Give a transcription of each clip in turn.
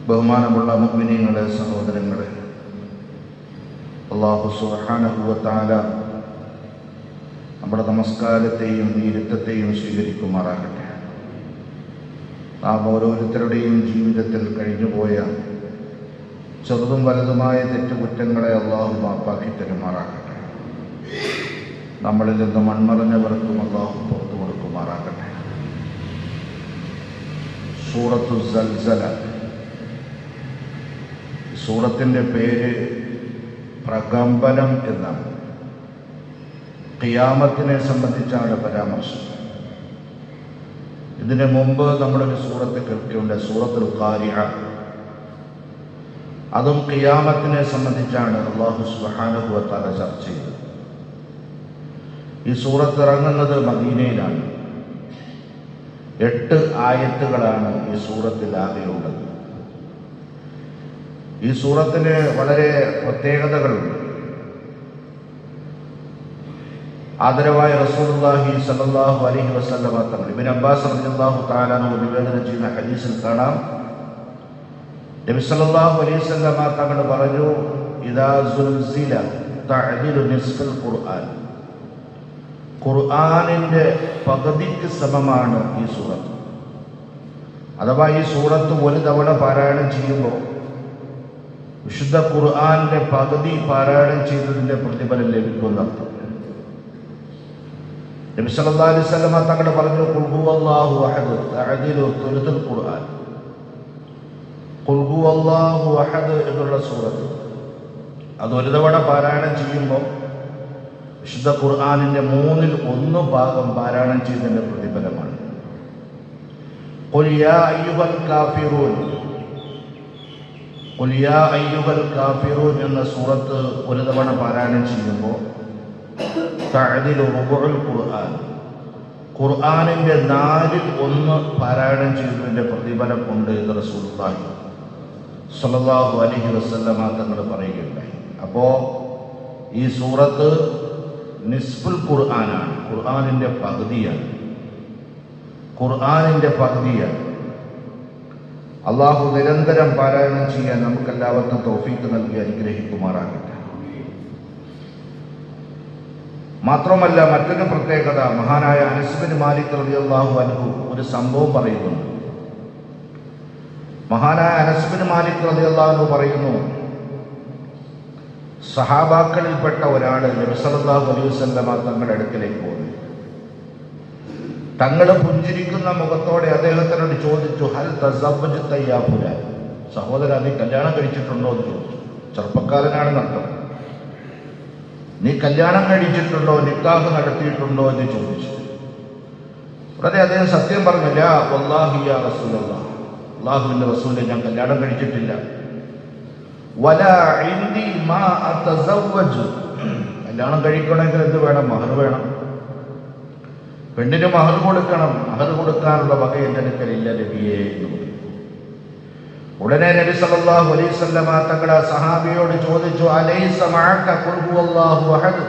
ബഹുമാനമുള്ള മുഅ്മിനീങ്ങളെ, സഹോദരങ്ങളെ, അല്ലാഹു സുബ്ഹാനഹു വ തആല നമ്മുടെ നമസ്കാരത്തെയും ഇരുത്തത്തെയും സ്വീകരിക്കുമാറാകട്ടെ. നാം ഓരോരുത്തരുടെയും ജീവിതത്തിൽ കഴിഞ്ഞുപോയ ചെറുതും വലുതുമായ തെറ്റുകുറ്റങ്ങളെ അല്ലാഹു മാപ്പാക്കി തരുമാറാകട്ടെ. നമ്മളിൽ നിന്ന് മൺമറഞ്ഞവർക്കും അല്ലാഹു പുറത്തു കൊടുക്കുമാറാകട്ടെ. സൂറത്തു സൽസല. സൂറത്തിൻ്റെ പേര് പ്രകമ്പനം എന്നാണ്. ഖിയാമത്തിനെ സംബന്ധിച്ചാണ് പരാമർശം. ഇതിന് മുമ്പ് നമ്മളൊരു സൂറത്ത് കേൾക്കുന്നുണ്ട്, സൂറത്തുൽ ഖാരിഅ. അതും ഖിയാമത്തിനെ സംബന്ധിച്ചാണ് അല്ലാഹു സുബ്ഹാനഹു വ തആല ചർച്ച ചെയ്തത്. ഈ സൂറത്ത് ഇറങ്ങുന്നത് മദീനയിലാണ്. 8 ആയത്തുകളാണ് ഈ സൂറത്തിൽ ആകെയുള്ളത്. ഈ സൂറത്തിന് വളരെ പ്രത്യേകതകളുണ്ട്. ആദരവായ റസൂലുള്ളാഹി സ്വല്ലല്ലാഹു അലൈഹി വസല്ലമ തങ്ങൾ ഇബ്നു അബ്ബാസ് റളിയല്ലാഹു തആല അൻഹു നിവേദനം ചെയ്യുന്ന ഹദീസിൽ കാണാം, നബി സല്ലല്ലാഹു അലൈഹി വസല്ലമ തങ്ങൾ പറഞ്ഞു, ഇദാ സുൽസില തഅദിലു നിസ്ഫുൽ ഖുർആൻ. ഖുർആനിന്റെ പകുതിക്ക് സമമാണ് ഈ സൂറത്ത്. അഥവാ ഈ സൂറത്ത് ഒരു തവണ പാരായണം ചെയ്യുമ്പോൾ വിശുദ്ധ ഖുർആന്റെ പകുതി പാരായണം ചെയ്തതിന്റെ പ്രതിഫലം ലഭിക്കുന്നർത്ഥം. നബി സല്ലല്ലാഹു അലൈഹി വസല്ലമ തങ്ങൾ പറഞ്ഞു, ഖുൽ ഹുവല്ലാഹു അഹദ് തഅദിലു തുലുത്തുൽ ഖുർആൻ. ഖുൽ ഹുവല്ലാഹു അഹദ് എന്നുള്ള സൂറത്ത് അത് ഒരു തവണ പാരായണം ചെയ്യുമ്പോൾ വിശുദ്ധ ഖുർആനിന്റെ 1/3 ഭാഗം പാരായണം ചെയ്തതിന്റെ പ്രതിഫലമാണ്. ഖുൽ യാ അയ്യുഹൽ കാഫിറൂൻ. ഖുൽ യാ അയ്യുഹൽ കാഫിറൂൻ എന്ന സൂറത്ത് ഒരു തവണ പാരായണം ചെയ്യുമ്പോൾ തഅദിലു റുബുഉൽ ഖുർആൻ, ഖുർആനിന്റെ 1/4 പാരായണം ചെയ്തതിന്റെ പ്രതിഫലം ഉണ്ട് എന്ന് റസൂലുള്ളാഹി സ്വല്ലല്ലാഹു അലൈഹി വസല്ലമ തങ്ങൾ പറയുകയുണ്ടായി. അപ്പോൾ ഈ സൂറത്ത് നിസ്ഫുൽ ഖുർആനാണ്, ഖുർആനിന്റെ പകുതിയാണ്. ഖുർആനിന്റെ പകുതിയാണ്. അള്ളാഹു നിരന്തരം പാരായണം ചെയ്യാൻ നമുക്കെല്ലാവർക്കും തൗഫീഖ് നൽകി അനുഗ്രഹിക്കുമാറാകട്ടെ. മാത്രമല്ല, മറ്റൊരു പ്രത്യേകത, മഹാനായ അനസ് ബിൻ മാലിക് റളിയല്ലാഹു അൻഹു ഒരു സംഭവം പറയുന്നുണ്ട്. മഹാനായ അനസ് ബിൻ മാലിക് റളിയല്ലാഹു അൻഹു പറയുന്നു, സഹാബാക്കളിൽപ്പെട്ട ഒരാൾ നബി സല്ലല്ലാഹു അലൈഹി വസല്ലമ തങ്ങളുടെ അടുക്കലേക്ക് പോയി. തങ്ങൾ പുഞ്ചിരിക്കുന്ന മുഖത്തോടെ അദ്ദേഹത്തിനോട് ചോദിച്ചു, ഹൽ തസവ്വജ്ത യാ ഫുലാൻ. സഹോദരാ, നീ കല്യാണം കഴിച്ചിട്ടുണ്ടോ എന്ന് ചോദിച്ചു. ചെറുപ്പക്കാരനാണെന്നർത്ഥം. നീ കല്യാണം കഴിച്ചിട്ടുണ്ടോ, നിക്കാഹ് നടത്തിയിട്ടുണ്ടോ എന്ന് ചോദിച്ചു. ഉടനെ അദ്ദേഹം സത്യം പറഞ്ഞു, ലാ വല്ലാഹി യാ റസൂലല്ലാഹ്, അല്ലാഹുവിന്റെ റസൂലേ, ഞാൻ കല്യാണം കഴിച്ചിട്ടില്ല. വലാ ഇൻദി മാ അതസവ്വജ്. കല്യാണം കഴിക്കണമെങ്കിൽ എന്ത് വേണം? മഹർ വേണം. പെണ്ണിന് മഹർ കൊടുക്കണം. മഹർ കൊടുക്കാനുള്ള വക എൻ്റെ അടുക്കലില്ല നബിയേ എന്ന് പറഞ്ഞു. ഉടനെ നബി സല്ലല്ലാഹു അലൈഹി വസല്ലമ തങ്ങൾ സഹാബിയോട് ചോദിച്ചു, അലൈസ മഅക ഖുൽ ഹുവല്ലാഹു അഹദ്.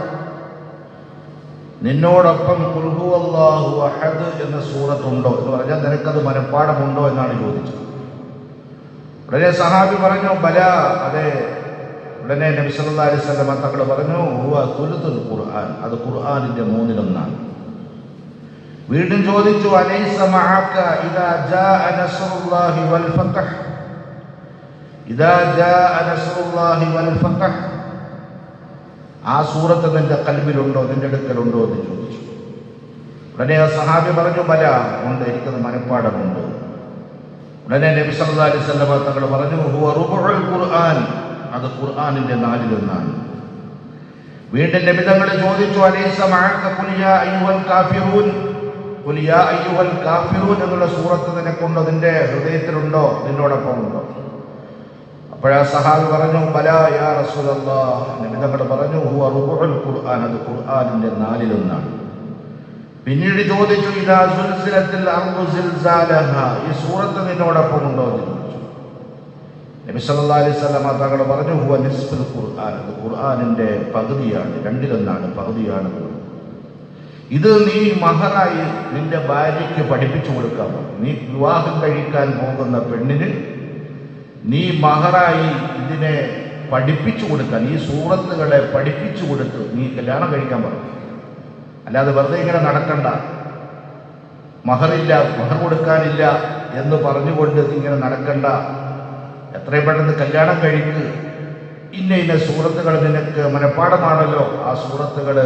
നിന്നോടൊപ്പം ഖുൽ ഹുവല്ലാഹു അഹദ് എന്ന സൂറത്തുണ്ടോ എന്ന് പറഞ്ഞാൽ നിനക്കത് മനഃപ്പാഠമുണ്ടോ എന്നാണ് ചോദിച്ചത്. ഉടനെ സഹാബി പറഞ്ഞു, ബല, അതെ. ഉടനെ നബി സല്ലല്ലാഹു അലൈഹി വസല്ലമ തങ്ങൾ പറഞ്ഞു, ഹുവ തുലുത്തുൽ ഖുർആൻ, അത് ഖുർആനിന്റെ 1/3. വീണ്ടും ചോദിച്ചു, അലൈസ മഅക ഇദാ ജാഅ നസ്റുല്ലാഹി വൽ ഫതഹ്. ഇദാ ജാഅ നസ്റുല്ലാഹി വൽ ഫതഹ്, ആ സൂറത്ത് നിന്റെ ഖൽബിലുണ്ടോ, നിന്റെ അടുക്കലുണ്ടോ എന്ന് ചോദിച്ചു. ഉടനെ ആ സഹാബി പറഞ്ഞു, ബല, ഉണ്ട്, എനിക്കത് മനഃപ്പാഠമുണ്ട്. ഉടനെ നബി സല്ലല്ലാഹു അലൈഹി വസല്ലം തങ്ങൾ പറഞ്ഞു, ഹുവ റുബുഉൽ ഖുർആൻ, അത് ഖുർആനിന്റെ 4/1. വീണ്ടും നബി തങ്ങൾ ചോദിച്ചു, അലൈസ മഅക ഖുൽ യാ അയ്യുഹൽ കാഫിറൂൻ. ഖുൽ യാ അയ്യുഹൽ കാഫിറൂൻ എന്നുള്ള സൂറത്ത് നിനക്കുണ്ടോ, നിന്റെ ഹൃദയത്തിലുണ്ടോ, നിന്നോടൊപ്പം ഉണ്ടോ? അപ്പോഴാ സഹാബി പറഞ്ഞു, ബലാ യാ റസൂലല്ലാഹ്. നബി തങ്ങൾ പറഞ്ഞു, ഹുവ റുബുഉൽ ഖുർആൻ, അത് ഖുർആനിന്റെ 4/1. പിന്നീട് ചോദിച്ചു, ഇദാ സുൽസിലത്തിൽ അർദു സിൽസാലഹാ, ഈ സൂറത്ത് നിന്നോടൊപ്പം ഉണ്ടോ എന്ന് ചോദിച്ചു. നബി സല്ലല്ലാഹു അലൈഹി വസല്ലം തങ്ങൾ പറഞ്ഞു, ഹുവ നിസ്ഫുൽ ഖുർആൻ, അത് ഖുർആനിന്റെ പകുതിയാണ്, 2/1, പകുതിയാണ്. ഇത് നീ മഹറായി നിന്റെ ഭാര്യയ്ക്ക് പഠിപ്പിച്ചു കൊടുക്കാം. നീ വിവാഹം കഴിക്കാൻ പോകുന്ന പെണ്ണിന് നീ മഹറായി ഇതിനെ പഠിപ്പിച്ചു കൊടുക്കാൻ, ഈ സൂറത്തുകളെ പഠിപ്പിച്ചു കൊടുത്ത് നീ കല്യാണം കഴിക്കാൻ പറഞ്ഞു. അല്ലാതെ വെറുതെ ഇങ്ങനെ നടക്കണ്ട, മഹറില്ല, മഹർ കൊടുക്കാനില്ല എന്ന് പറഞ്ഞുകൊണ്ട് ഇങ്ങനെ നടക്കണ്ട, എത്രയും പെട്ടെന്ന് കല്യാണം കഴിക്ക്. ഇന്ന ഇന്ന സൂറത്തുകൾ നിനക്ക് മനഃപ്പാടമാണല്ലോ, ആ സൂറത്തുകൾ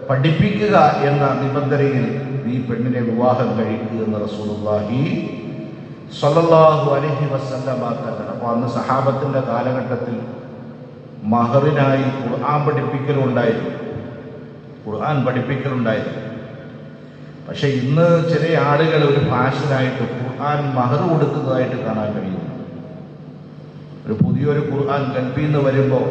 പഠിപ്പിക്കുക എന്ന നിബന്ധനയിൽ നീ പെണ്ണിനെ വിവാഹം കഴിക്കുക എന്ന് റസൂലുള്ളാഹി സ്വല്ലല്ലാഹു അലൈഹി വസല്ലം തങ്ങൾ. അപ്പോൾ അന്ന് സഹാബത്തിൻ്റെ കാലഘട്ടത്തിൽ മഹറിനായി ഖുർആൻ പഠിപ്പിക്കലുണ്ടായിരുന്നു. പക്ഷെ ഇന്ന് ചില ആളുകൾ ഒരു ഫാഷനായിട്ട് ഖുർആൻ മഹർ കൊടുക്കുന്നതായിട്ട് കാണാൻ കഴിയുന്നു. ഒരു പുതിയൊരു ഖുർആൻ ഗൾഫിൽ നിന്ന് വരുമ്പോൾ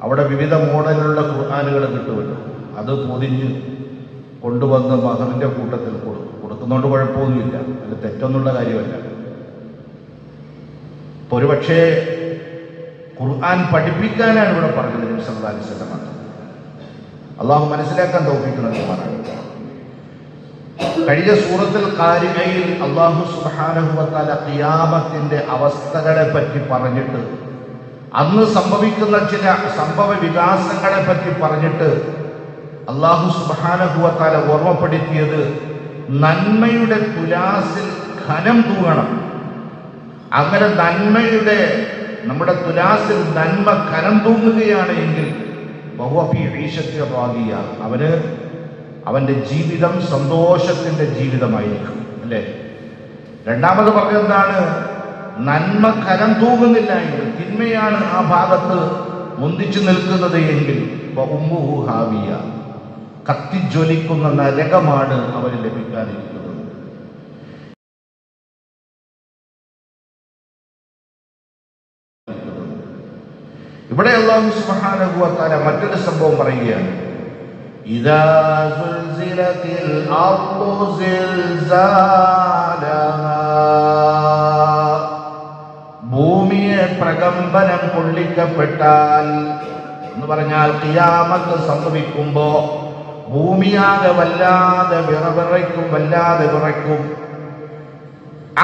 അവിടെ വിവിധ മോഡലുള്ള ഖുർആനുകൾ കിട്ടുമല്ലോ, അത് പൊതിഞ്ഞ് കൊണ്ടുവന്ന് മഹറിൻ്റെ കൂട്ടത്തിൽ കൊടുക്കുന്നതുകൊണ്ട് കുഴപ്പമൊന്നുമില്ല, അത് തെറ്റൊന്നുള്ള കാര്യമല്ല. ഇപ്പോൾ ഒരു പക്ഷേ ഖുർആൻ പഠിപ്പിക്കാനാണ് ഇവിടെ പറഞ്ഞത് നബി സല്ലല്ലാഹു അലൈഹി വസല്ലം. അള്ളാഹു മനസ്സിലാക്കാൻ തൗഫീഖ്. കഴിഞ്ഞ സൂറത്തുൽ ഖാരിഅയിൽ അല്ലാഹു സുബ്ഹാനഹു വ തആല ഖിയാമത്തിന്റെ അവസ്ഥകളെ പറ്റി പറഞ്ഞിട്ട്, അന്ന് സംഭവിക്കുന്ന ചില സംഭവ വികാസങ്ങളെ പറ്റി പറഞ്ഞിട്ട് അല്ലാഹു സുബ്ഹാനഹു വ തആല ഓർമ്മപ്പെടുത്തിയത് നന്മയുടെ തുലാസിൽ ഖനം തൂങ്ങണം. അങ്ങനെ നമ്മുടെ തുലാസിൽ നന്മ ഖനം തൂങ്ങുകയാണ് എങ്കിൽ അവന്റെ ജീവിതം സന്തോഷത്തിന്റെ ജീവിതമായിരിക്കും, അല്ലേ? രണ്ടാമത് പറഞ്ഞെന്താണ്? നന്മ ഖനം തൂങ്ങുന്നില്ല എങ്കിൽ, തിന്മയാണ് ആ ഭാഗത്ത് മുന്തിച്ചു നിൽക്കുന്നത് എങ്കിൽ ഉമ്മുഹു ഹാവിയ, കത്തിജ്വലിക്കുന്ന നരകമാണ് അവന് ലഭിക്കാനിരിക്കുന്നത്. ഇവിടെ അല്ലാഹു സുബ്ഹാനഹു വ തആല മറ്റൊരു സംഭവം പറയുകയാണ്. ഇദാ സുൽസിലത്തിൽ അർളു സിൽസാലഹാ, ഭൂമിയെ പ്രകമ്പനം കൊള്ളിക്കപ്പെട്ടാൽ എന്ന് പറഞ്ഞാൽ ഖിയാമത്ത് സംഭവിക്കുമ്പോ ഭൂമിയാകെ വല്ലാതെ വിറയ്ക്കും.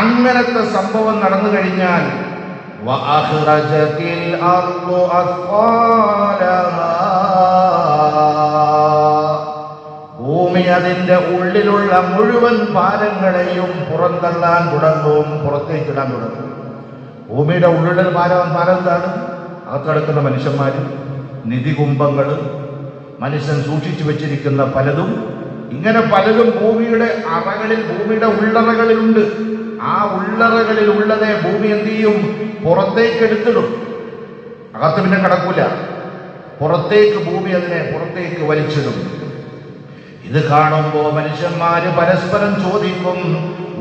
അങ്ങനത്തെ സംഭവം നടന്നു കഴിഞ്ഞാൽ വഅഖ്റജത്തിൽ അർളു അസ്ഫാലഹാ, ഭൂമി അതിന്റെ ഉള്ളിലുള്ള മുഴുവൻ ഭാരങ്ങളെയും പുറന്തള്ളാൻ തുടങ്ങും, പുറത്തേക്കിടാൻ തുടങ്ങും. ഭൂമിയുടെ ഉള്ളിലുള്ള ഭാരം എന്താണ്? അകത്തടക്കുന്ന മനുഷ്യന്മാര്, നിധികുംഭങ്ങൾ, മനുഷ്യൻ സൂക്ഷിച്ചു വെച്ചിരിക്കുന്ന പലതും, ഇങ്ങനെ പലതും ഭൂമിയുടെ ഉള്ളറകളിലുണ്ട്. ആ ഉള്ളറകളിൽ ഉള്ളതെ ഭൂമി എന്ത് ചെയ്യും? പുറത്തേക്ക് എടുത്തിടും. അകത്ത് പിന്നെ കിടക്കൂല, ഭൂമി അതിനെ പുറത്തേക്ക് വലിച്ചിടും. ഇത് കാണുമ്പോ മനുഷ്യന്മാര് പരസ്പരം ചോദിക്കും,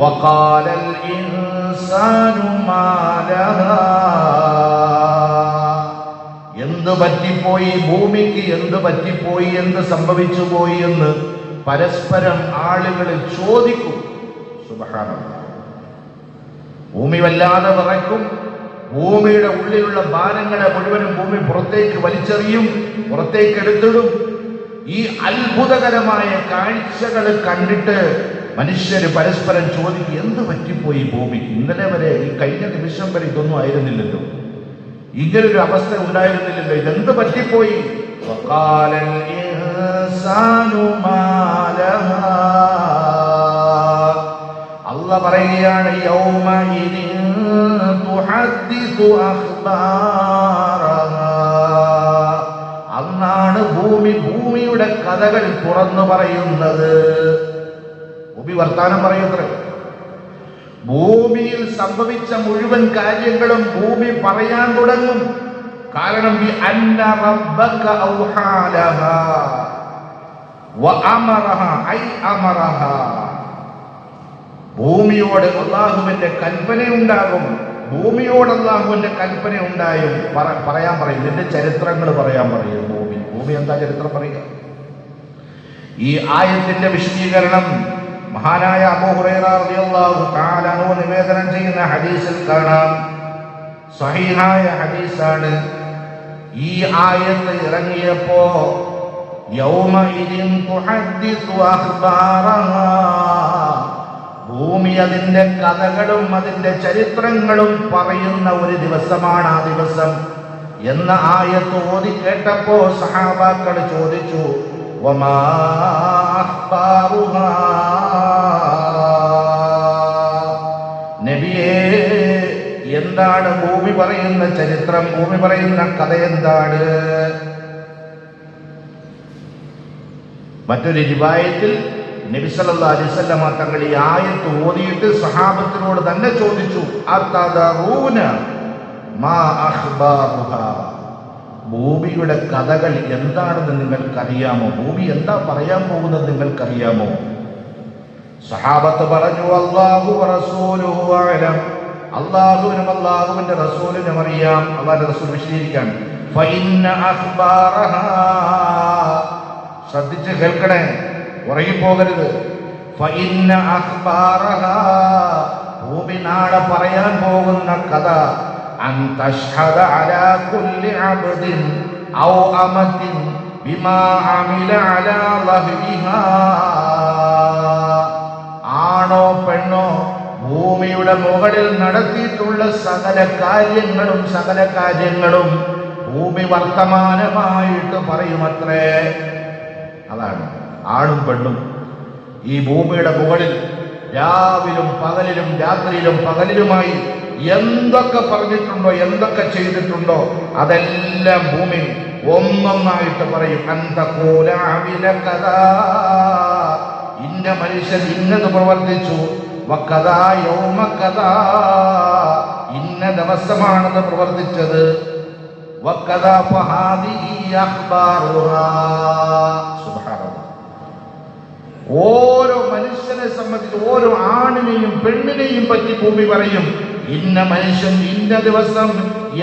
വഖാലൽ ഇൻസാനു മാ ലഹാ, എന്ത് പറ്റിപ്പോയി ഭൂമിക്ക്, എന്ത് പറ്റിപ്പോയി, എന്ത് സംഭവിച്ചു പോയി എന്ന് പരസ്പരം ആളുകൾ ചോദിക്കും. സുബ്ഹാനല്ലാഹ്. ഭൂമി വല്ലാതെ വിറയ്ക്കും. ഭൂമിയുടെ ഉള്ളിലുള്ള ഭാരങ്ങളെ മുഴുവനും ഭൂമി പുറത്തേക്ക് വലിച്ചെറിയും, പുറത്തേക്ക് എടുത്തിടും. ഈ അത്ഭുതകരമായ കാഴ്ചകൾ കണ്ടിട്ട് മനുഷ്യര് പരസ്പരം ചോദിക്കും, എന്ത് പറ്റിപ്പോയി ഭൂമിക്ക്? ഇന്നലെ വരെ, ഈ കഴിഞ്ഞ നിമിഷം വരെ ഇതൊന്നും ആയിരുന്നില്ലല്ലോ, ഇങ്ങനൊരു അവസ്ഥ ഉണ്ടായിരുന്നില്ലല്ലോ, ഇതെന്ത് പറ്റിപ്പോയി? വഖാലൽ ഇൻസാനു മാ ലഹാ, അല്ലാഹ് പറയുകയാണ്, യൗമഇദിൻ തുഹദ്ദിസു അഖ്ബാറഹാ, അന്നാണ് ഭൂമിയുടെ കഥകൾ തുറന്നു പറയുന്നത്. ഭൂമി വർത്താനം പറയുന്നത്ര, ഭൂമിയിൽ സംഭവിച്ച മുഴുവൻ കാര്യങ്ങളും ഭൂമി പറയാൻ തുടങ്ങും. കാരണം അന്ന റബ്ബക ഔഹാ ലഹാ വഅമറഹാ, ഐ അമറഹാ, ഭൂമിയോട് അല്ലാഹുവിന്റെ കൽപ്പനയുണ്ടാകും. ഭൂമിയോട് അല്ലാഹുവിന്റെ കൽപ്പന ഉണ്ടായും പറയാൻ പറയും. ഇതിന്റെ ചരിത്രങ്ങൾ പറയാൻ പറയും. ഭൂമി എന്താ ചരിത്രം പറയുക? ഈ ആയത്തിന്റെ വിശദീകരണം മഹാനായ അബൂ ഹുറൈറ റളിയല്ലാഹു തആല അൻഹു നിവേദനം ചെയ്യുന്ന ഹദീസിൽ കാണാം. സ്വഹീഹായ ഹദീസാണ്. ഈ ആയത്ത് ഇറങ്ങിയപ്പോ യൗമഇദിൻ തുഹദ്ദിസു അഖ്ബാറഹാ, ഭൂമി അതിന്റെ കഥകളും അതിന്റെ ചരിത്രങ്ങളും പറയുന്ന ഒരു ദിവസമാണ് ആ ദിവസം എന്ന ആയത്ത് ഓതി കേട്ടപ്പോ സഹാബാക്കൾ ചോദിച്ചു, വമാ അഖ്ബാറുഹാ, നബിയേ എന്താണ് ഭൂമി പറയുന്ന ചരിത്രം, ഭൂമി പറയുന്ന കഥ എന്താണ്? മറ്റൊരു റിവായത്തിൽ നബി സല്ലല്ലാഹു അലൈഹി വസല്ലമ തങ്ങൾ ഈ ആയത്ത് ഓതിയിട്ട് സഹാബത്തിനോട് തന്നെ ചോദിച്ചു, അതദറൂന മാ അഖ്ബാറുഹാ, ഭൂമിയുടെ കഥകൾ എന്താണെന്ന് നിങ്ങൾക്കറിയാമോ? ഭൂമി എന്താ പറയാൻ പോകുന്നത് നിങ്ങൾക്കറിയാമോ? സഹാബത്ത് പറഞ്ഞു, അല്ലാഹു വറസൂലുഹു അഅലം, അല്ലാഹുവിനും അല്ലാഹുവിന്റെ റസൂലിനും അറിയാം. അല്ലാഹുവിന്റെ റസൂൽ വിശദീകരിക്കാൻ, ഫഇന്ന അഖ്ബാറഹാ, ശ്രദ്ധിച്ച് കേൾക്കണേ, ഉറങ്ങിപ്പോകരുത്. ഫഇന്ന അഖ്ബാറഹാ, ഭൂമി നാളെ പറയാൻ പോകുന്ന കഥ, അൻ തശ്ഹദ അലാ കുല്ലി അബ്ദിൻ ഔ അമത്തിൻ ബിമാ അമില അലാ ലഹ്വിഹാ, ആണോ പെണ്ണോ ഭൂമിയുടെ മുകളിൽ നടത്തിയിട്ടുള്ള സകല കാര്യങ്ങളും ഭൂമി വർത്തമാനമായിട്ട് പറയുമത്രേ. അതാണ് ആണും പെണ്ണും ഈ ഭൂമിയുടെ മുകളിൽ രാവിലും പകലിലും രാത്രിയിലും പകലിലുമായി എന്തൊക്കെ പറഞ്ഞിട്ടുണ്ടോ, എന്തൊക്കെ ചെയ്തിട്ടുണ്ടോ അതെല്ലാം ഭൂമി ഒന്നൊന്നായിട്ട് പറയും. ഇന്ന മനുഷ്യൻ ഇന്നത് പ്രവർത്തിച്ചു, വക്കഥാ യൗമക്കഥാ, ഇന്ന ദിവസമാണെന്ന് പ്രവർത്തിച്ചത്, വക്കഥാ ഫഹാദിഹി അഖ്ബാറുഹാ. സുബ്ഹാനല്ലാഹ്. ഓരോ മനുഷ്യനെ സംബന്ധിച്ച് ഓരോ ആണിനെയും പെണ്ണിനെയും പറ്റി ഭൂമി പറയും. ഇന്ന മനുഷ്യൻ ഇന്ന ദിവസം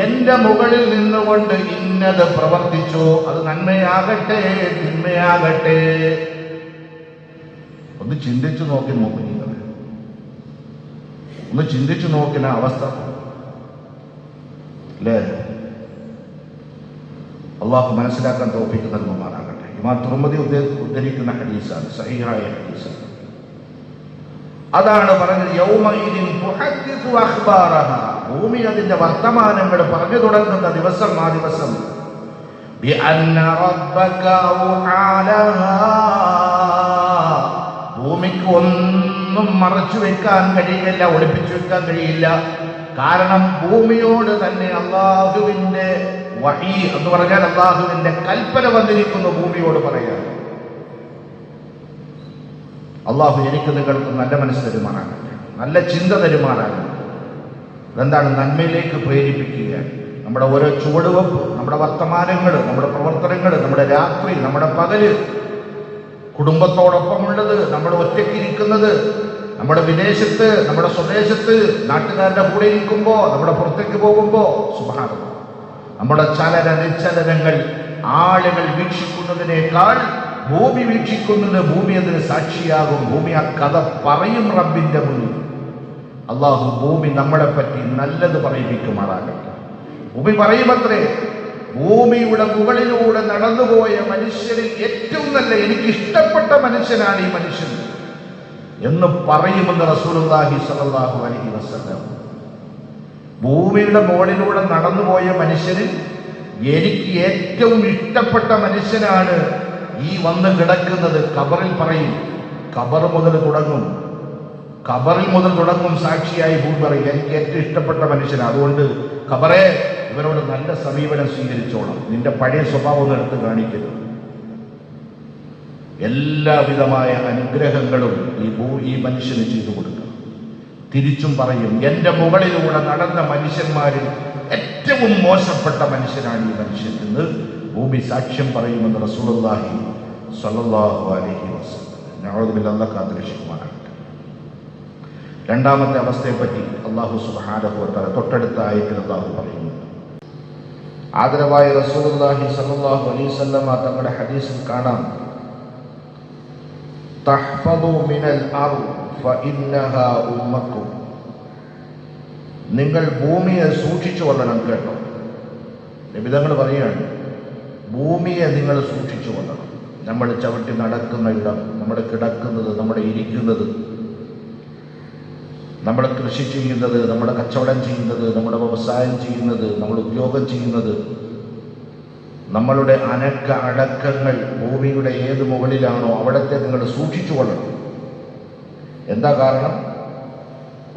എന്റെ മുകളിൽ നിന്നുകൊണ്ട് ഇന്നത് പ്രവർത്തിച്ചു, അത് നന്മയാകട്ടെ തിന്മയാകട്ടെ. ഒന്ന് ചിന്തിച്ചു നോക്കി നോക്കുന്നേ, ഒന്ന് ചിന്തിച്ചു നോക്കുന്ന അവസ്ഥ അല്ലേ? അള്ളാഹു മനസ്സിലാക്കാൻ തൗഫീഖ് നൽകുമാറാകട്ടെ. ഇമാം തുർമുദി ഉദ്ധരിക്കുന്ന ഹദീസാണ്, സഹീഹായ ഹദീസാണ്. അതാണ് പറഞ്ഞത്, യൗമഇദിൻ തുഹദ്ദിസു അഖ്ബാറഹാ, ഭൂമി അതിന്റെ വർത്തമാനങ്ങൾ പറഞ്ഞു തുടങ്ങുന്ന ദിവസം, ആ ദിവസം ബിഅന്ന റബ്ബക ഔഹാ ലഹാ, ഭൂമിക്ക് ഒന്നും മറച്ചു വെക്കാൻ കഴിയില്ല, ഒളിപ്പിച്ചു വെക്കാൻ കഴിയില്ല. കാരണം ഭൂമിയോട് തന്നെ അള്ളാഹുവിന്റെ വഹീ എന്ന് പറഞ്ഞാൽ അള്ളാഹുവിന്റെ കൽപ്പന വന്നിരിക്കുന്നു ഭൂമിയോട് പറയാൻ. അള്ളാഹു എനിക്ക് നിങ്ങൾക്ക് നല്ല മനസ്സ് തരുമാറാകട്ടെ, നല്ല ചിന്ത തരുമാറാകട്ടെ. അതെന്താണ്? നന്മയിലേക്ക് പ്രേരിപ്പിക്കുക. നമ്മുടെ ഓരോ ചുവടുവെപ്പ്, നമ്മുടെ വർത്തമാനങ്ങൾ, നമ്മുടെ പ്രവർത്തനങ്ങൾ, നമ്മുടെ രാത്രി, നമ്മുടെ പകല്, കുടുംബത്തോടൊപ്പമുള്ളത്, നമ്മൾ ഒറ്റയ്ക്കിരിക്കുന്നത്, നമ്മുടെ വിദേശത്ത്, നമ്മുടെ സ്വദേശത്ത്, നാട്ടുകാരുടെ കൂടെ ഇരിക്കുമ്പോൾ, നമ്മുടെ പുറത്തേക്ക് പോകുമ്പോൾ, സുബ്ഹാനല്ലാഹ്, നമ്മുടെ ചലന നിശ്ചലനങ്ങൾ ആളുകൾ വീക്ഷിക്കുന്നതിനേക്കാൾ ഭൂമി വീക്ഷിക്കുന്നത്, ഭൂമി അതിന് സാക്ഷിയാകും. ഭൂമി ആ കഥ പറയും റബ്ബിന്റെ മുന്നിൽ. അള്ളാഹു ഭൂമി നമ്മളെ പറ്റി നല്ലത് പറയിപ്പിക്കുമാറാകട്ടെ. ഭൂമി പറയുമത്രേ, ഭൂമിയുടെ മുകളിലൂടെ നടന്നുപോയ മനുഷ്യരിൽ ഏറ്റവും നല്ല, എനിക്ക് ഇഷ്ടപ്പെട്ട മനുഷ്യനാണ് ഈ മനുഷ്യൻ എന്ന് പറയുമെന്ന് റസൂലുള്ളാഹി സ്വല്ലല്ലാഹു അലൈഹി വസല്ലം. ഭൂമിയുടെ മുകളിലൂടെ നടന്നുപോയ മനുഷ്യരിൽ എനിക്ക് ഏറ്റവും ഇഷ്ടപ്പെട്ട മനുഷ്യനാണ് ഈ വന്ന് കിടക്കുന്നത്. ഖബറിൽ പറയും, ഖബർ മുതൽ തുടങ്ങും, ഖബറിൽ മുതൽ തുടങ്ങും സാക്ഷിയായി ഭൂമി പറയും, എനിക്ക് ഏറ്റവും ഇഷ്ടപ്പെട്ട മനുഷ്യനാണ്. അതുകൊണ്ട് ഖബറേ, ഇവരോട് നല്ല സമീപനം സ്വീകരിച്ചോണം, നിന്റെ പഴയ സ്വഭാവം ഒന്നും എടുത്ത് കാണിക്കരുത്. എല്ലാവിധമായ അനുഗ്രഹങ്ങളും ഈ മനുഷ്യന് ചെയ്തു കൊടുക്കണം. തിരിച്ചും പറയും, എന്റെ മുകളിലൂടെ നടന്ന മനുഷ്യന്മാരിൽ ഏറ്റവും മോശപ്പെട്ട മനുഷ്യനാണ് ഈ മനുഷ്യൻ എന്ന് ഭൂമി സാക്ഷ്യം പറയുമെന്ന് റസൂലുള്ളാഹി സ്വല്ലല്ലാഹു അലൈഹി വസല്ലം. നഊദു ബില്ലാഹി, അല്ലാഹു കാത്തുരക്ഷിക്കുമാറാകട്ടെ. രണ്ടാമത്തെ അവസ്ഥയെപ്പറ്റി അല്ലാഹു സുബ്ഹാനഹു വ തആല തൊട്ടടുത്ത ആയത്തിൽ അല്ലാഹു പറയുന്നു. ആദരവായ റസൂലുള്ളാഹി സ്വല്ലല്ലാഹു അലൈഹി വസല്ലം തങ്ങളുടെ ഹദീസിൽ കാണാം, തഹ്ഫദു മിനൽ അർദ് ഫഇന്നഹാ ഉമ്മക്കും, നിങ്ങൾ ഭൂമിയെ സൂക്ഷിച്ചു കൊള്ളണം കേട്ടോ. നബി തങ്ങൾ പറയുകയാണ്, ഭൂമിയെ നിങ്ങൾ സൂക്ഷിച്ചു കൊള്ളണം. നമ്മൾ ചവിട്ടി നടക്കുന്ന ഇടം, നമ്മൾ കിടക്കുന്നത്, നമ്മുടെ ഇരിക്കുന്നത്, നമ്മൾ കൃഷി ചെയ്യുന്നത്, നമ്മുടെ കച്ചവടം ചെയ്യുന്നത്, നമ്മുടെ വ്യവസായം ചെയ്യുന്നത്, നമ്മൾ ഉദ്യോഗം ചെയ്യുന്നത്, നമ്മളുടെ അടക്കങ്ങൾ ഭൂമിയുടെ ഏത് മുകളിലാണോ അവിടത്തെ നിങ്ങൾ സൂക്ഷിച്ചു കൊള്ളണം. എന്താ കാരണം?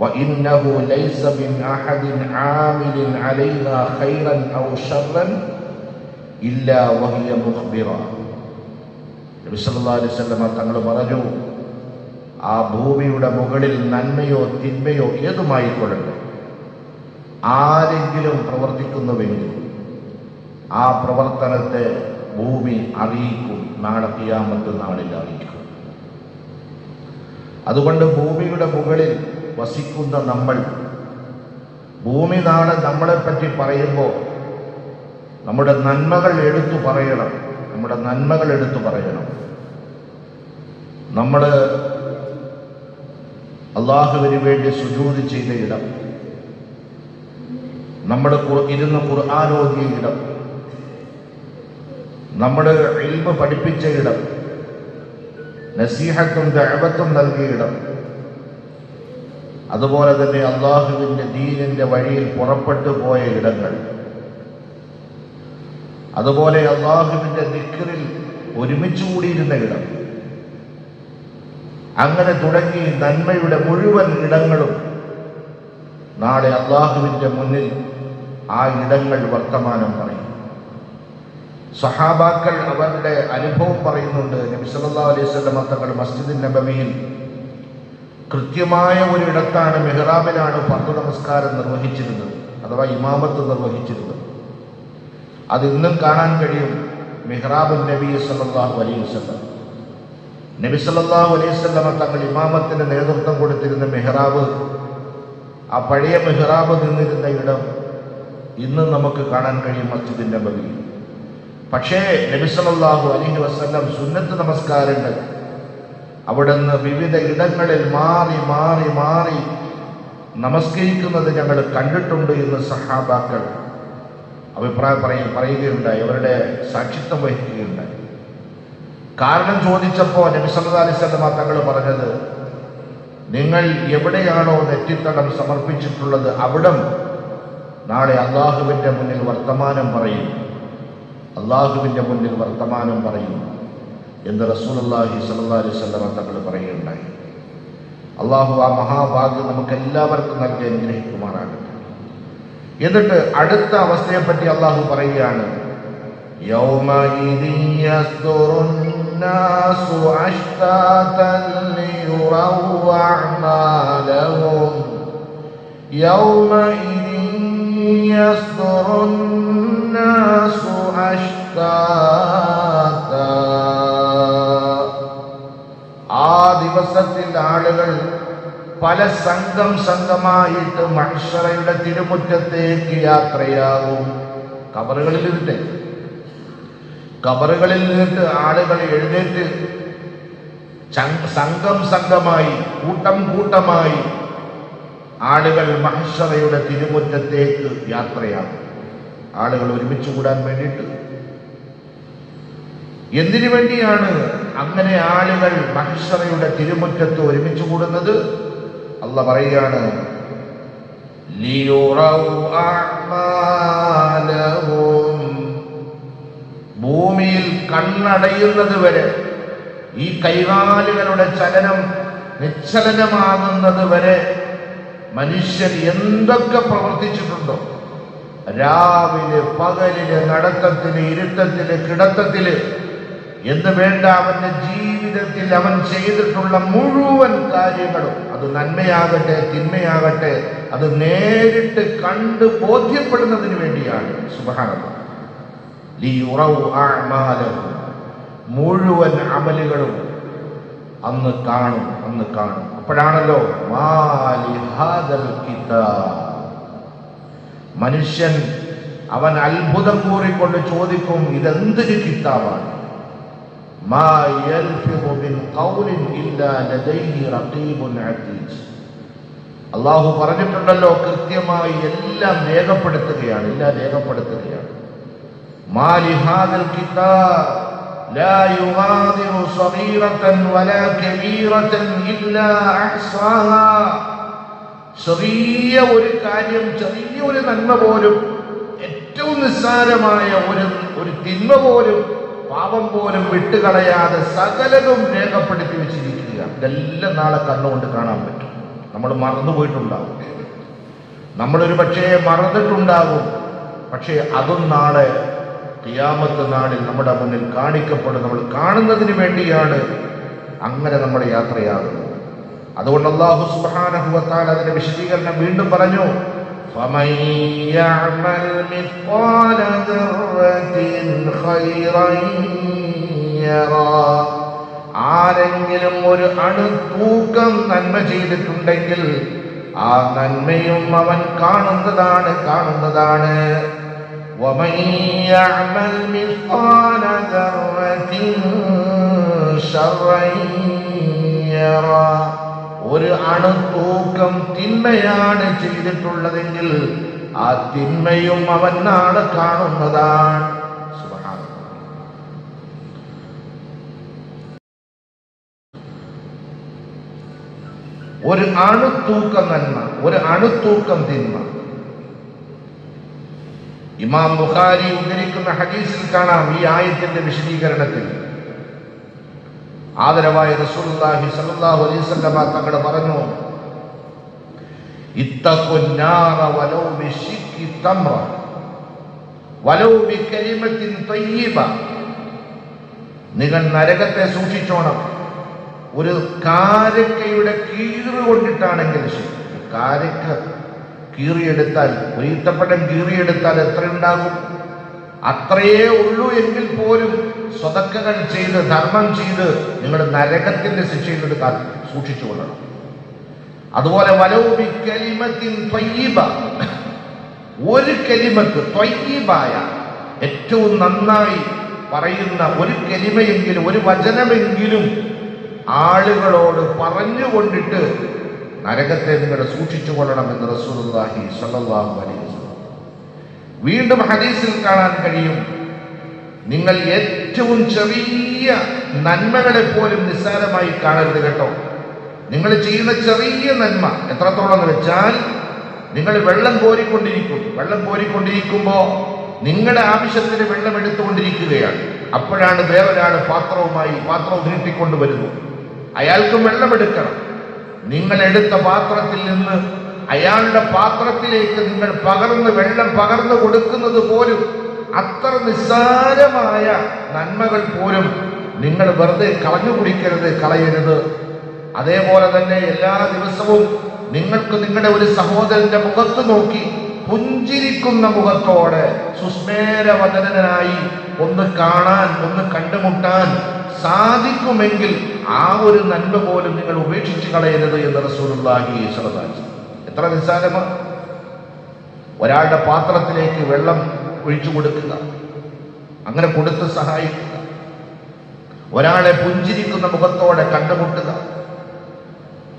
وَإِنَّهُ لَيْسَ مِنْ أَحَدٍ عَامِلٍ عَلَيْنَا خَيْرًا أَوْ شَرًّا إِلَّا وَهِيَ مُخْبِرًا. നബി സല്ലല്ലാഹു അലൈഹി വസല്ലം തങ്ങൾ പറഞ്ഞു, ആ ഭൂമിയുടെ മുകളിൽ നന്മയോ തിന്മയോ ഏതുമായിക്കൊള്ളട്ടെ, ആരെങ്കിലും പ്രവർത്തിക്കുന്നുവെങ്കിൽ ആ പ്രവർത്തനത്തെ ഭൂമി അറിയിക്കും, നാളെ ഖിയാമത്ത് നാളിൽ അറിയിക്കും. അതുകൊണ്ട് ഭൂമിയുടെ മുകളിൽ വസിക്കുന്ന നമ്മൾ, ഭൂമി നാളെ നമ്മളെപ്പറ്റി പറയുമ്പോൾ നമ്മുടെ നന്മകൾ എടുത്തു പറയണം. നമ്മുടെ നന്മകൾ എടുത്തു പറയണം. നമ്മൾ അള്ളാഹുവിന് വേണ്ടി സുജൂദ് ചെയ്ത ഇടം, നമ്മൾ ഇരുന്ന് ഖുർആൻ ഓതിയ ഇടം, നമ്മൾ ഇൽമ് പഠിപ്പിച്ച ഇടം, നസീഹത്തും ദഅവത്തും നൽകിയ ഇടം, അതുപോലെ തന്നെ അള്ളാഹുവിൻ്റെ ദീനിൻ്റെ വഴിയിൽ പുറപ്പെട്ടു പോയ ഇടങ്ങൾ, അതുപോലെ അള്ളാഹുവിൻ്റെ ദിക്റിൽ ഒരുമിച്ച് കൂടിയിരുന്ന ഇടം, അങ്ങനെ തുടങ്ങി നന്മയുടെ മുഴുവൻ ഇടങ്ങളും നാളെ അള്ളാഹുവിൻ്റെ മുന്നിൽ ആ ഇടങ്ങൾ വർത്തമാനം പറയും. സഹാബാക്കൾ അവരുടെ അനുഭവം പറയുന്നുണ്ട്. നബി സല്ലല്ലാഹു അലൈഹി വസല്ലം തങ്ങൾ മസ്ജിദ് നബവിയിൽ കൃത്യമായ ഒരിടത്താണ്, മിഹ്റാബിലാണ് ഫർദ് നമസ്കാരം നിർവഹിച്ചിരുന്നത്, അഥവാ ഇമാമത്ത് നിർവഹിച്ചിരുന്നത്. അത് ഇന്നും കാണാൻ കഴിയും. മിഹ്റാബ് നബി സല്ലല്ലാഹു അലൈഹി വസല്ലം, നബി സല്ലല്ലാഹു അലൈഹി വസല്ലം തങ്ങൾ ഇമാമത്തിന് നേതൃത്വം കൊടുത്തിരുന്ന മിഹ്റാബ്, ആ പഴയ മിഹ്റാബ് നിന്നിരുന്ന ഇടം ഇന്നും നമുക്ക് കാണാൻ കഴിയും മസ്ജിദ് നബവിയിൽ. പക്ഷേ നബി സല്ലല്ലാഹു അലൈഹി വസല്ലം സുന്നത്ത് നമസ്കാരങ്ങൾ അവിടുന്ന് വിവിധ ഇടങ്ങളിൽ മാറി മാറി മാറി നമസ്കരിക്കുന്നത് ഞങ്ങൾ കണ്ടിട്ടുണ്ട് എന്ന് സഹാബാക്കൾ പറയുകയുണ്ടായി, അവരുടെ സാക്ഷിത്വം വഹിക്കുകയുണ്ടായി. കാരണം ചോദിച്ചപ്പോൾ നബി സല്ലല്ലാഹു അലൈഹി വസല്ലം തങ്ങൾ പറഞ്ഞത്, നിങ്ങൾ എവിടെയാണോ നെറ്റിത്തടം സമർപ്പിച്ചിട്ടുള്ളത് അവിടം നാളെ അള്ളാഹുവിൻ്റെ മുന്നിൽ വർത്തമാനം പറയും, അള്ളാഹുവിൻ്റെ മുന്നിൽ വർത്തമാനം പറയും എന്ന് റസൂലുള്ളാഹി സ്വല്ലല്ലാഹു അലൈഹി വസല്ലം തങ്ങൾ പറയുകയുണ്ടായി. അള്ളാഹു ആ മഹാഭാഗ്യം നമുക്ക് എല്ലാവർക്കും നൽകി അനുഗ്രഹിക്കുമാറാകട്ടെ. എന്നിട്ട് അടുത്ത അവസ്ഥയെപ്പറ്റി അള്ളാഹു പറയുകയാണ്, യൗമഇദിൻ യസ്ദുറുന്നാസു അശ്താതൻ ലിയുറൗ അഅമാലഹും യൗമഇദിൻ യസ്ദുറുന്നാസു അശ്താതാ. ആ ദിവസത്തിൽ ആളുകൾ പല സംഘമായിട്ട് മഹ്ശറയുടെ തിരുമുറ്റത്തേക്ക് യാത്രയാകും. ഖബറുകളിൽ നിന്നിട്ട് ആളുകൾ എഴുന്നേറ്റ് സംഘമായി കൂട്ടമായി ആളുകൾ മഹ്ശറയുടെ തിരുമുറ്റത്തേക്ക് യാത്രയാകും. ആളുകൾ ഒരുമിച്ച് കൂടാൻ വേണ്ടിയിട്ട്. എന്തിനു വേണ്ടിയാണ് അങ്ങനെ ആളുകൾ മഹ്ശറയുടെ തിരുമുറ്റത്ത് ഒരുമിച്ച് കൂടുന്നത്? അല്ലാഹ് പറയുകയാണ്, ലിയുറൗ അഅമാലഹും. ഭൂമിയിൽ കണ്ണടയുന്നത് വരെ, ഈ കൈകാലുകളുടെ ചലനം നിശ്ചലനമാകുന്നത് വരെ മനുഷ്യൻ എന്തൊക്കെ പ്രവർത്തിച്ചിട്ടുണ്ടോ, രാവിലെ പകലില് നടത്തത്തില് ഇരുത്തത്തില് കിടത്തത്തില് എന്ന് വേണ്ട അവന്റെ ജീവിതത്തിൽ അവൻ ചെയ്തിട്ടുള്ള മുഴുവൻ കാര്യങ്ങളും, അത് നന്മയാകട്ടെ തിന്മയാകട്ടെ, അത് നേരിട്ട് കണ്ട് ബോധ്യപ്പെടുന്നതിന് വേണ്ടിയാണ്. സുബ്ഹാനല്ലാഹ്. ലിയുറൗ അഅമാലഹും. മുഴുവൻ അമലുകളും അന്ന് കാണും. അപ്പോഴാണല്ലോ മാലി ഹാദൽ കിതാബ്, മനുഷ്യൻ അവൻ അത്ഭുതം കൂറിക്കൊണ്ട് ചോദിക്കും, ഇതെന്തൊരു കിതാബാണ്. മാ യൽഫിദു മിൻ ഖൗലിൻ ഇല്ലാ ലദൈഹി റഖീബുൻ അതീദ്. അല്ലാഹു പറഞ്ഞിട്ടുണ്ടല്ലോ, കൃത്യമായി എല്ലാം രേഖപ്പെടുത്തുകയാണ്. മാ ലിഹാദൽ കിതാബ് ലാ യുഗാദിറു സഗീറതൻ വലാ കബീറതൻ ഇല്ലാ അഹ്സാഹാ. ചെറിയ ഒരു കാര്യം, ചെറിയൊരു നന്മ പോലും, ഏറ്റവും നിസ്സാരമായ ഒരു തിന്മ പോലും, പാപം പോലും വിട്ടുകളയാതെ സകലതും രേഖപ്പെടുത്തി വെച്ചിരിക്കുക. ഇതെല്ലാം നാളെ കണ്ണുകൊണ്ട് കാണാൻ പറ്റും. നമ്മൾ മറന്നുപോയിട്ടുണ്ടാകും, നമ്മളൊരു പക്ഷേ മറന്നിട്ടുണ്ടാകും. പക്ഷേ അതും നാളെ ഖിയാമത്ത് നാളിൽ നമ്മുടെ മുന്നിൽ കാണിക്കപ്പെടും. നമ്മൾ കാണുന്നതിന് വേണ്ടിയാണ് അങ്ങനെ നമ്മുടെ യാത്രയാകുന്നത്. അതുകൊണ്ട് അല്ലാഹു സുബ്ഹാനഹു വ തആല അതിന്റെ വിശദീകരണം വീണ്ടും പറഞ്ഞു, ഫമൻ യഅമൽ മിസ്ഖാല ദർറത്തിൻ ഖൈറൻ യറാ. ആരെങ്കിലും ഒരു അണുതൂക്കം നന്മ ചെയ്തിട്ടുണ്ടെങ്കിൽ ആ നന്മയും അവൻ കാണുന്നതാണ്. വമൻ യഅമൽ മിസ്ഖാല ദർറത്തിൻ ശർറൻ യറാ. ഒരു അണുതൂക്കം തിന്മയാണ് ചെയ്തിട്ടുള്ളതെങ്കിൽ ആ തിന്മയും അവൻ നാളെ കാണുന്നതാണ്. സുബ്ഹാനല്ലാഹ്. ഒരു അണുതൂക്കം നന്മ, ഒരു അണുതൂക്കം തിന്മ. ഇമാം ബുഖാരി ഉദ്ധരിക്കുന്ന ഹദീസിൽ കാണാം, ഈ ആയത്തിന്റെ വിശദീകരണത്തിൽ ആദരവായ റസൂലുള്ളാഹി സ്വല്ലല്ലാഹു അലൈഹി വസല്ലം തങ്ങൾ പറഞ്ഞു, ഇത്തഖുന്നാറ വലൗ ബിശിക്കി തംറ വലൗ ബികലിമത്തിൻ തയ്യിബ. നിങ്ങൾ നരകത്തെ സൂക്ഷിച്ചോണം. ഒരു കാരക്കയുടെ കീറ് കൊണ്ടിട്ടാണെങ്കിൽ ശരി. കാരക്ക കീറിയെടുത്താൽ, ഒരു ഈത്തപ്പഴം കീറിയെടുത്താൽ എത്ര ഉണ്ടാകും? അത്രയേ ഉള്ളൂ. എങ്കിൽ പോലും സ്വതക്കകൾ ചെയ്ത്, ധർമ്മം ചെയ്ത് നിങ്ങൾ നരകത്തിന്റെ ശിക്ഷയിൽ നിന്ന് സൂക്ഷിച്ചു കൊള്ളണം. അതുപോലെ വലൗ ബികലിമത്തിൻ തയ്യിബ, ഒരു കലിമത്ത്, ത്വയ്യിബായ, ഏറ്റവും നന്നായി പറയുന്ന ഒരു കലിമയെങ്കിലും, ഒരു വചനമെങ്കിലും ആളുകളോട് പറഞ്ഞുകൊണ്ടിട്ട് നരകത്തെ നിങ്ങൾ സൂക്ഷിച്ചു കൊള്ളണമെന്ന് റസൂലുള്ളാഹി സ്വല്ലല്ലാഹു അലൈഹി വസല്ലം. വീണ്ടും ഹദീസിൽ കാണാൻ കഴിയും, നിങ്ങൾ ഏറ്റവും ചെറിയ നന്മകളെ പോലും നിസ്സാരമായി കാണരുത് കേട്ടോ. നിങ്ങൾ ചെയ്യുന്ന ചെറിയ നന്മ എത്രത്തോളം എന്ന് വെച്ചാൽ, നിങ്ങൾ വെള്ളം കോരിക്കൊണ്ടിരിക്കുമ്പോൾ നിങ്ങളുടെ ആവശ്യത്തിന് വെള്ളം എടുത്തുകൊണ്ടിരിക്കുകയാണ്. അപ്പോഴാണ് വേറൊരാൾ പാത്രവും നീട്ടിക്കൊണ്ടുവരുന്നു. അയാൾക്കും വെള്ളമെടുക്കണം. നിങ്ങൾ എടുത്ത പാത്രത്തിൽ നിന്ന് അയാളുടെ പാത്രത്തിലേക്ക് നിങ്ങൾ വെള്ളം പകർന്നു കൊടുക്കുന്നത് പോലും, അത്ര നിസ്സാരമായ നന്മകൾ പോലും നിങ്ങൾ വെറുതെ കളയരുത്. അതേപോലെ തന്നെ എല്ലാ ദിവസവും നിങ്ങൾക്ക് നിങ്ങളുടെ ഒരു സഹോദരന്റെ മുഖത്ത് നോക്കി പുഞ്ചിരിക്കുന്ന മുഖത്തോടെ സുസ്മേരവദനനായി ഒന്ന് കാണാൻ, ഒന്ന് കണ്ടുമുട്ടാൻ സാധിക്കുമെങ്കിൽ ആ ഒരു നന്മ പോലും നിങ്ങൾ ഉപേക്ഷിച്ച് കളയരുത് എന്ന് റസൂലുള്ളാഹി സ്വല്ലല്ലാഹു അലൈഹി വസല്ലം. എത്ര നിസ്സാരമാണ്! ഒരാളുടെ പാത്രത്തിലേക്ക് വെള്ളം ഒഴിച്ചു കൊടുക്കുക, അങ്ങനെ കൊടുത്ത് സഹായിക്കുക, ഒരാളെ പുഞ്ചിരിക്കുന്ന മുഖത്തോടെ കണ്ടുമുട്ടുക,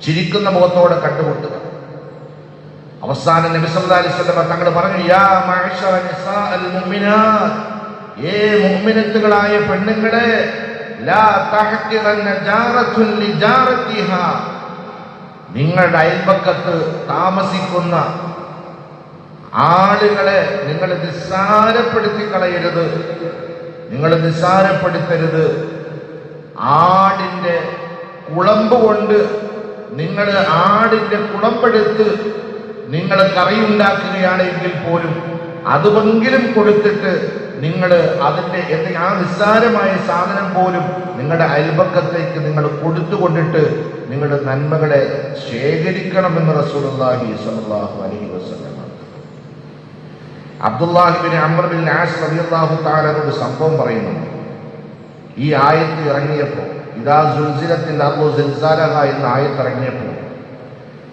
ചിരിക്കുന്ന മുഖത്തോടെ കണ്ടുമുട്ടുക. അവസാനം നബി സല്ലല്ലാഹു അലൈഹി വസല്ലം തങ്ങൾ പറഞ്ഞു, യാ മഅ്ശറ നിസാഅൽ മുഅ്മിനാത്ത്, മുഅ്മിനത്തുകളായ പെണ്ണുങ്ങളെ, ലാ തഹ്ഖിറന്ന ജാറത്തുൻ ലിജാറതിഹാ, നിങ്ങളുടെ അയൽപക്കത്ത് താമസിക്കുന്ന ആളുകളെ നിങ്ങൾ നിസ്സാരപ്പെടുത്തി കളയരുത്, നിങ്ങൾ നിസ്സാരപ്പെടുത്തരുത്. ആടിന്റെ കുളമ്പ് കൊണ്ട് നിങ്ങൾ ആടിന്റെ കുളമ്പെടുത്ത് നിങ്ങൾ കറിയുണ്ടാക്കുകയാണെങ്കിൽ പോലും അതുമെങ്കിലും കൊടുത്തിട്ട് നിങ്ങൾ അതിന്റെ ആ നിസ്സാരമായ സാധനം പോലും നിങ്ങളുടെ അയൽപക്കത്തേക്ക് നിങ്ങൾ കൊടുത്തുകൊണ്ടിട്ട് നിങ്ങളുടെ നന്മകളെ ശേഖരിക്കണമെന്ന് റസൂലുള്ളാഹി സ്വല്ലല്ലാഹു അലൈഹി വസല്ലം. Abdullahi ibnu Amr bin Aas റളിയല്ലാഹു തആല ഒരു സംഭവം പറയുന്നുണ്ട്. ഈ ആയത്ത് ഇറങ്ങിയപ്പോൾ, ഇദാ സുൽസിലത്തിൽ അർളു സിൽസാലഹ എന്ന ആയത്ത് ഇറങ്ങിയപ്പോൾ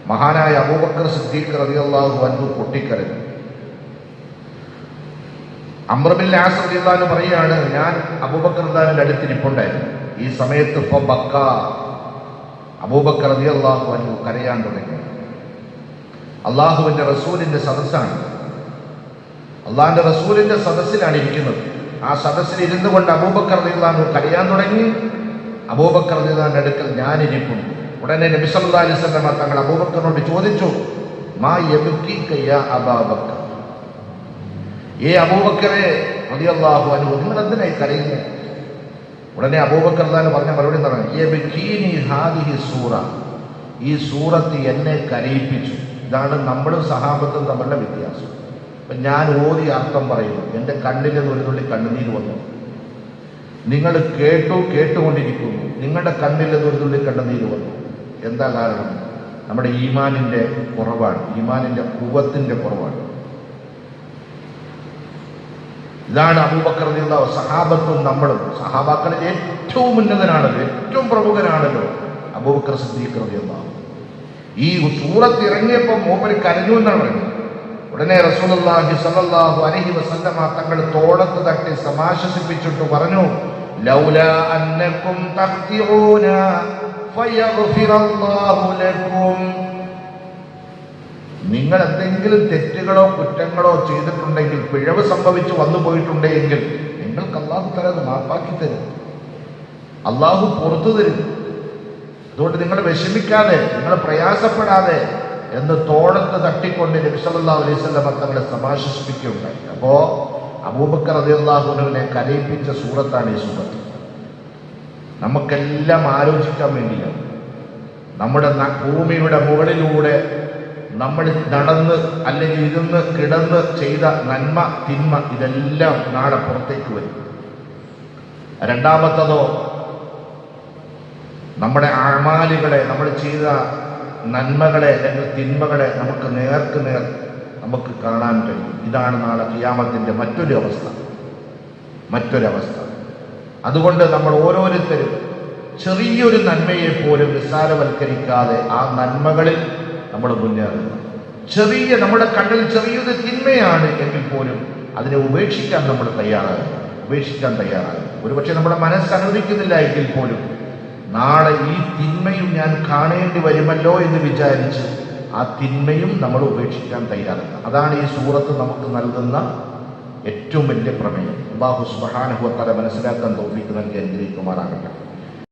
മഹാനായ അബൂബക്കർ സിദ്ദീഖ് റളിയല്ലാഹു അൻഹു പൊട്ടിക്കരഞ്ഞു. അംർ ബിൻ ആസ് റളിയല്ലാഹു അൻഹു പറയാണ്, ഞാൻ അബൂബക്കർ റളിയല്ലാഹുവിന്റെ അടുത്തിരിപ്പുണ്ടായിരുന്നു. ഈ സമയത്ത് അബൂബക്കർ റളിയല്ലാഹു അൻഹു കരയാൻ തുടങ്ങി. അള്ളാഹുവിന്റെ റസൂലിന്റെ സദസ്സാണ്, അള്ളാഹിന്റെ റസൂലിന്റെ സദസ്സിലാണ് ഇരിക്കുന്നത്. ആ സദസ്സിൽ ഇരുന്നു കൊണ്ട് അബൂബക്കർ റളിയല്ലാഹു അൻഹു കരയാൻ തുടങ്ങി. അബൂബക്കർ റളിയല്ലാഹുവിന്റെ അടുക്കൽ ഞാനിരിക്കുന്നു. ഉടനെ നബി സല്ലല്ലാഹു അലൈഹി വസല്ലം തങ്ങൾ അബൂബക്കറിനോട് ചോദിച്ചു, മാ യബ്കീക യാ അബൂബക്കർ, ഏ അബൂബക്കറെ റളിയല്ലാഹു അൻഹു, നിങ്ങൾ എന്തിനായി കരയുന്നത്? ഉടനെ അബൂബക്കർ റളിയല്ലാഹു പറഞ്ഞ മറുപടി എന്ന് പറഞ്ഞു, യബ്കീനി ഹാദിഹി സൂറ, ഈ സൂറത്ത് എന്നെ കരയിപ്പിച്ചു. ഇതാണ് നമ്മളും സഹാബത്തും തമ്മിലുള്ള വ്യത്യാസം. അപ്പം ഞാൻ ഓതി അർത്ഥം പറയുന്നു, എൻ്റെ കണ്ണിൽ നിന്ന് ഒരു തുള്ളി കണ്ണുനീര് വന്നു. നിങ്ങൾ കേട്ടുകൊണ്ടിരിക്കുന്നു, നിങ്ങളുടെ കണ്ണിൽ നിന്ന് ഒരു തുള്ളി കണ്ണുനീര് വന്നു. എന്താ കാരണം? നമ്മുടെ ഈമാനിൻ്റെ കുറവാണ്, ഈമാനിൻ്റെ ഖുവ്വത്തിൻ്റെ കുറവാണ്. ഇതാണ് അബൂബക്കർ റളിയല്ലാഹു അൻഹു. സഹാബത്തും നമ്മളും, സഹാബാക്കളിൽ ഏറ്റവും ഉന്നതനാണല്ലോ, ഏറ്റവും പ്രമുഖനാണല്ലോ അബൂബക്കർ സിദ്ദീഖ് റളിയല്ലാഹു അൻഹു. ഈ സൂറത്ത് ഇറങ്ങിയപ്പോൾ മൂപ്പര് കരഞ്ഞു എന്നാണ് പറയുന്നത്. ഉടനെ റസൂലുള്ളാഹി സ്വല്ലല്ലാഹു അലൈഹി വസല്ലമ തങ്ങൾ തോളത്ത് തട്ടി സമാശ്വസിപ്പിച്ചിട്ട് പറഞ്ഞു, ലൗലാ അന്നകും തഖ്തിഊന ഫയഗ്ഫിറല്ലാഹു ലക്കും, നിങ്ങൾ എന്തെങ്കിലും തെറ്റുകളോ കുറ്റങ്ങളോ ചെയ്തിട്ടുണ്ടെങ്കിൽ, പിഴവ് സംഭവിച്ചു വന്നു പോയിട്ടുണ്ടെങ്കിൽ നിങ്ങൾക്ക് അല്ലാഹു തആല അത് മാപ്പാക്കി തരും, അല്ലാഹു പുറത്തു തരും. അതുകൊണ്ട് നിങ്ങൾ വിഷമിക്കാതെ, നിങ്ങൾ പ്രയാസപ്പെടാതെ എന്ന് തോളത്ത് തട്ടിക്കൊണ്ട് നബി സല്ലല്ലാഹു അലൈഹി വസല്ലം തങ്ങളെ സമാശ്വസിപ്പിക്കുകയുണ്ടായി. അപ്പോ അബൂബക്കർ റളിയല്ലാഹു അൻഹുവിനെ കരയിപ്പിച്ച സൂറത്താണ് ഈ സൂറത്ത്. നമുക്കെല്ലാം ആലോചിക്കാൻ വേണ്ടിയാണ്. നമ്മുടെ ഭൂമിയുടെ മുകളിലൂടെ നമ്മൾ നടന്ന് അല്ലെങ്കിൽ ഇരുന്ന് കിടന്ന് ചെയ്ത നന്മ തിന്മ ഇതെല്ലാം നാളെ പുറത്തേക്ക് വരും. രണ്ടാമത്തതോ, നമ്മുടെ അമാലുകളെ, നമ്മൾ ചെയ്ത നന്മകളെ അല്ലെങ്കിൽ തിന്മകളെ നമുക്ക് നേർക്ക് നേർ നമുക്ക് കാണാൻ കഴിയും. ഇതാണ് നാളെ ഖിയാമത്തിന്റെ മറ്റൊരവസ്ഥ. അതുകൊണ്ട് നമ്മൾ ഓരോരുത്തരും ചെറിയൊരു നന്മയെ പോലും നിസ്സാരവൽക്കരിക്കാതെ ആ നന്മകളിൽ നമ്മൾ മുന്നേറുന്നു. നമ്മുടെ കണ്ണിൽ ചെറിയൊരു തിന്മയാണ് എങ്കിൽ പോലും അതിനെ ഉപേക്ഷിക്കാൻ തയ്യാറാകും. ഒരുപക്ഷെ നമ്മുടെ മനസ്സ് അനുവദിക്കുന്നില്ല എങ്കിൽ പോലും നാളെ ഈ തിന്മയും ഞാൻ കാണേണ്ടി വരുമല്ലോ എന്ന് വിചാരിച്ച് ആ തിന്മയും നമ്മൾ ഉപേക്ഷിക്കാൻ തയ്യാറാക്കുക. അതാണ് ഈ സൂറത്ത് നമുക്ക് നൽകുന്ന ഏറ്റവും വലിയ പ്രമേയം. അല്ലാഹു സുബ്ഹാനഹു വ തആല മനസ്സിലാക്കാൻ തൗഫീഖ് നൽകി അനുഗ്രഹിക്കുമാറാകട്ടെ.